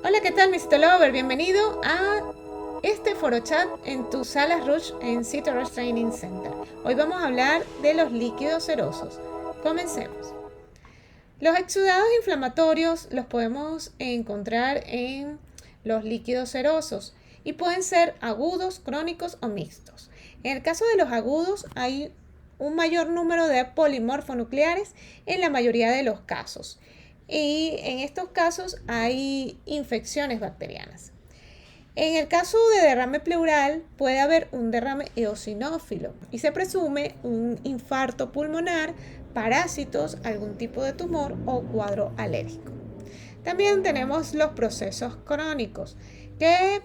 Hola, ¿qué tal, Mr. Lover? Bienvenido a este foro chat en tu sala Rush en Citorush Training Center. Hoy vamos a hablar de los líquidos serosos. Comencemos. Los exudados inflamatorios los podemos encontrar en los líquidos serosos y pueden ser agudos, crónicos o mixtos. En el caso de los agudos hay un mayor número de polimorfonucleares en la mayoría de los casos. Y en estos casos hay infecciones bacterianas. En el caso de derrame pleural puede haber un derrame eosinófilo y se presume un infarto pulmonar, parásitos, algún tipo de tumor o cuadro alérgico. También tenemos los procesos crónicos que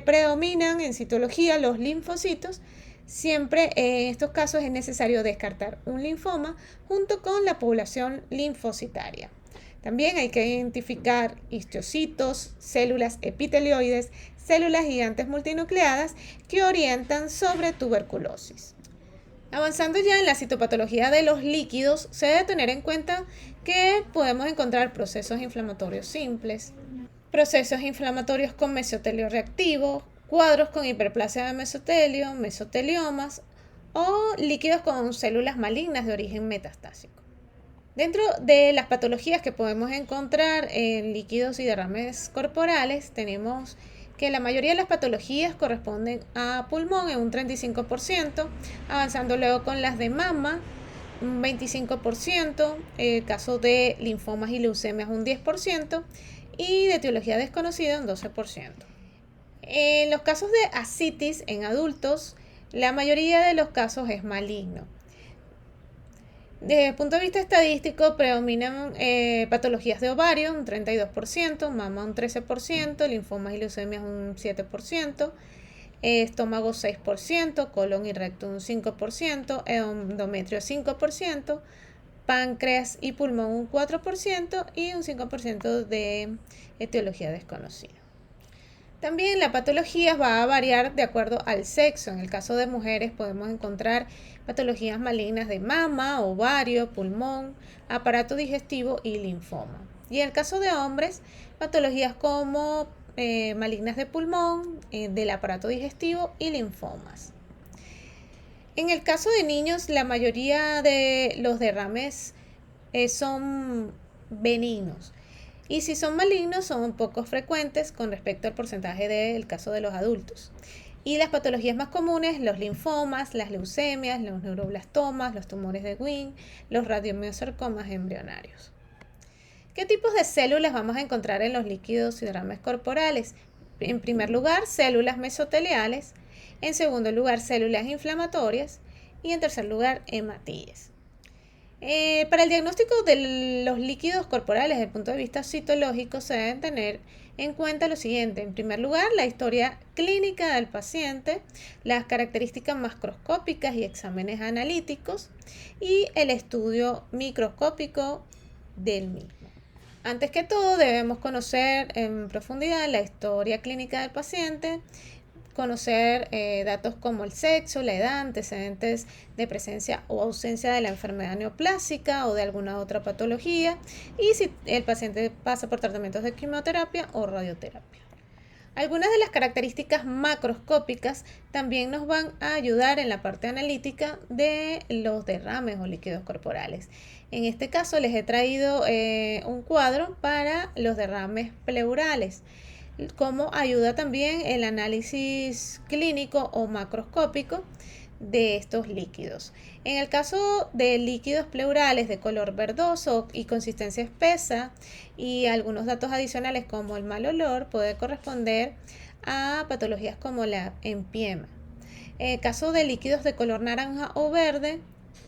predominan en citología los linfocitos. Siempre en estos casos es necesario descartar un linfoma junto con la población linfocitaria. También hay que identificar histocitos, células epitelioides, células gigantes multinucleadas que orientan sobre tuberculosis. Avanzando ya en la citopatología de los líquidos, se debe tener en cuenta que podemos encontrar procesos inflamatorios simples, procesos inflamatorios con mesotelio reactivo, cuadros con hiperplasia de mesotelio, mesoteliomas o líquidos con células malignas de origen metastásico. Dentro de las patologías que podemos encontrar en líquidos y derrames corporales, tenemos que la mayoría de las patologías corresponden a pulmón en un 35%, avanzando luego con las de mama, un 25%, el caso de linfomas y leucemias un 10% y de etiología desconocida un 12%. En los casos de ascitis en adultos, la mayoría de los casos es maligno. Desde el punto de vista estadístico, predominan patologías de ovario, un 32%, mama un 13%, linfomas y leucemias un 7%, estómago 6%, colon y recto un 5%, endometrio 5%, páncreas y pulmón un 4% y un 5% de etiología desconocida. También la patología va a variar de acuerdo al sexo. En el caso de mujeres podemos encontrar patologías malignas de mama, ovario, pulmón, aparato digestivo y linfoma. Y en el caso de hombres, patologías como malignas de pulmón, del aparato digestivo y linfomas. En el caso de niños, la mayoría de los derrames son benignos. Y si son malignos, son poco frecuentes con respecto al porcentaje del caso de los adultos. Y las patologías más comunes, los linfomas, las leucemias, los neuroblastomas, los tumores de Ewing, los radiomiosarcomas embrionarios. ¿Qué tipos de células vamos a encontrar en los líquidos y derrames corporales? En primer lugar, células mesoteliales. En segundo lugar, células inflamatorias. Y en tercer lugar, hematíes. Para el diagnóstico de los líquidos corporales desde el punto de vista citológico se deben tener en cuenta lo siguiente. En primer lugar, la historia clínica del paciente, las características macroscópicas y exámenes analíticos y el estudio microscópico del mismo. Antes que todo, debemos conocer en profundidad la historia clínica del paciente, conocer datos como el sexo, la edad, antecedentes de presencia o ausencia de la enfermedad neoplásica o de alguna otra patología y si el paciente pasa por tratamientos de quimioterapia o radioterapia. Algunas de las características macroscópicas también nos van a ayudar en la parte analítica de los derrames o líquidos corporales. En este caso les he traído un cuadro para los derrames pleurales, como ayuda también el análisis clínico o macroscópico de estos líquidos. En el caso de líquidos pleurales de color verdoso y consistencia espesa y algunos datos adicionales como el mal olor puede corresponder a patologías como la empiema. En el caso de líquidos de color naranja o verde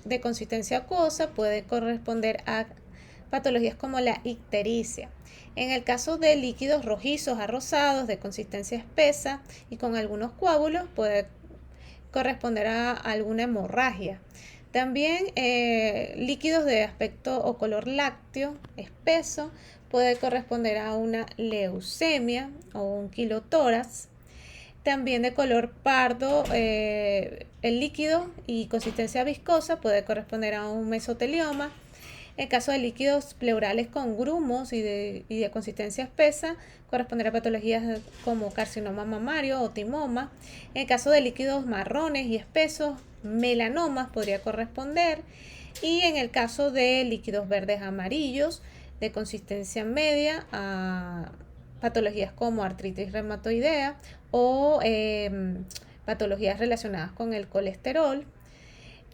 de consistencia acuosa puede corresponder a patologías como la ictericia. En el caso de líquidos rojizos a rosados de consistencia espesa y con algunos coágulos puede corresponder a alguna hemorragia. También líquidos de aspecto o color lácteo espeso puede corresponder a una leucemia o un quilotórax. También de color pardo, el líquido y consistencia viscosa puede corresponder a un mesotelioma. En caso de líquidos pleurales con grumos y de consistencia espesa, corresponderá a patologías como carcinoma mamario o timoma. En el caso de líquidos marrones y espesos, melanomas podría corresponder. Y en el caso de líquidos verdes amarillos de consistencia media, a patologías como artritis reumatoidea o patologías relacionadas con el colesterol.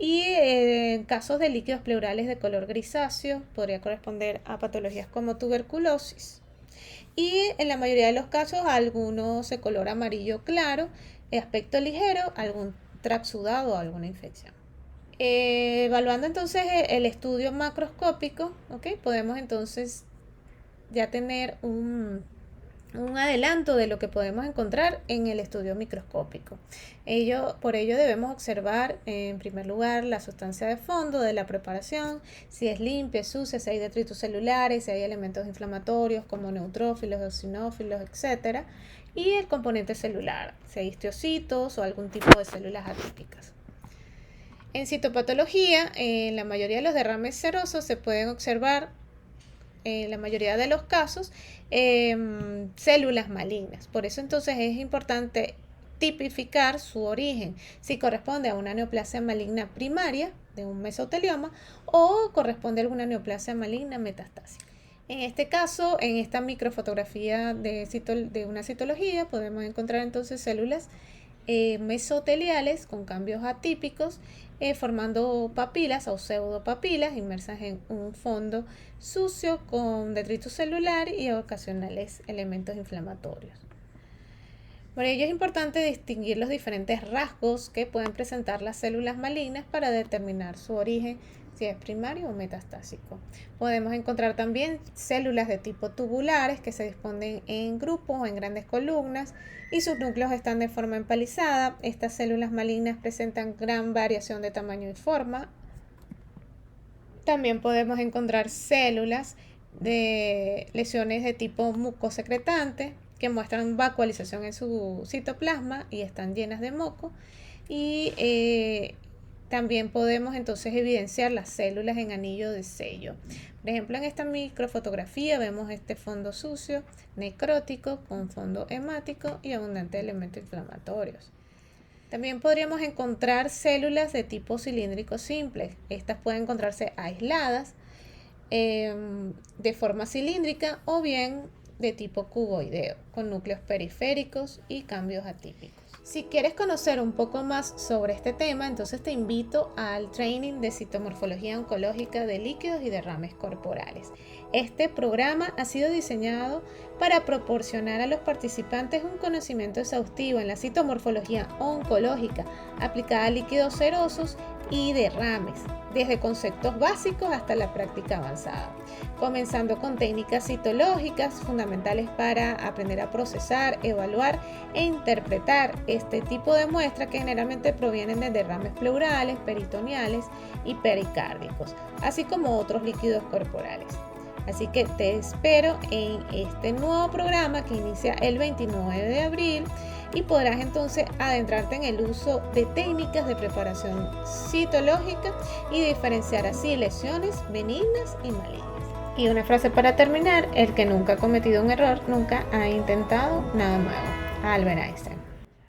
Y en casos de líquidos pleurales de color grisáceo podría corresponder a patologías como tuberculosis. Y en la mayoría de los casos algunos de color amarillo claro, de aspecto ligero, algún trapsudado o alguna infección. Evaluando entonces el estudio macroscópico, ¿okay? Podemos entonces ya tener un adelanto de lo que podemos encontrar en el estudio microscópico. Por ello debemos observar en primer lugar la sustancia de fondo de la preparación, si es limpia, sucia, si hay detritos celulares, si hay elementos inflamatorios como neutrófilos, eosinófilos, etc. Y el componente celular, si hay histocitos o algún tipo de células atípicas. En citopatología, en la mayoría de los derrames serosos se pueden observar, en la mayoría de los casos, células malignas. Por eso entonces es importante tipificar su origen, si corresponde a una neoplasia maligna primaria de un mesotelioma o corresponde a alguna neoplasia maligna metastásica. En este caso, en esta microfotografía de una citología, podemos encontrar entonces células mesoteliales con cambios atípicos, formando papilas o pseudopapilas inmersas en un fondo sucio con detrito celular y ocasionales elementos inflamatorios. Por ello es importante distinguir los diferentes rasgos que pueden presentar las células malignas para determinar su origen, si es primario o metastásico. Podemos encontrar también células de tipo tubulares que se disponen en grupos o en grandes columnas y sus núcleos están de forma empalizada. Estas células malignas presentan gran variación de tamaño y forma. También podemos encontrar células de lesiones de tipo mucosecretante que muestran vacuolización en su citoplasma y están llenas de moco. Y también podemos entonces evidenciar las células en anillo de sello. Por ejemplo, en esta microfotografía vemos este fondo sucio, necrótico, con fondo hemático y abundante de elementos inflamatorios. También podríamos encontrar células de tipo cilíndrico simple. Estas pueden encontrarse aisladas de forma cilíndrica o bien de tipo cuboideo, con núcleos periféricos y cambios atípicos. Si quieres conocer un poco más sobre este tema, entonces te invito al training de citomorfología oncológica de líquidos y derrames corporales. Este programa ha sido diseñado para proporcionar a los participantes un conocimiento exhaustivo en la citomorfología oncológica aplicada a líquidos serosos y derrames, desde conceptos básicos hasta la práctica avanzada, comenzando con técnicas citológicas fundamentales para aprender a procesar, evaluar e interpretar este tipo de muestras que generalmente provienen de derrames pleurales, peritoneales y pericárdicos, así como otros líquidos corporales. Así que te espero en este nuevo programa que inicia el 29 de abril y podrás entonces adentrarte en el uso de técnicas de preparación citológica y diferenciar así lesiones benignas y malignas. Y una frase para terminar: el que nunca ha cometido un error nunca ha intentado nada nuevo. Albert Einstein.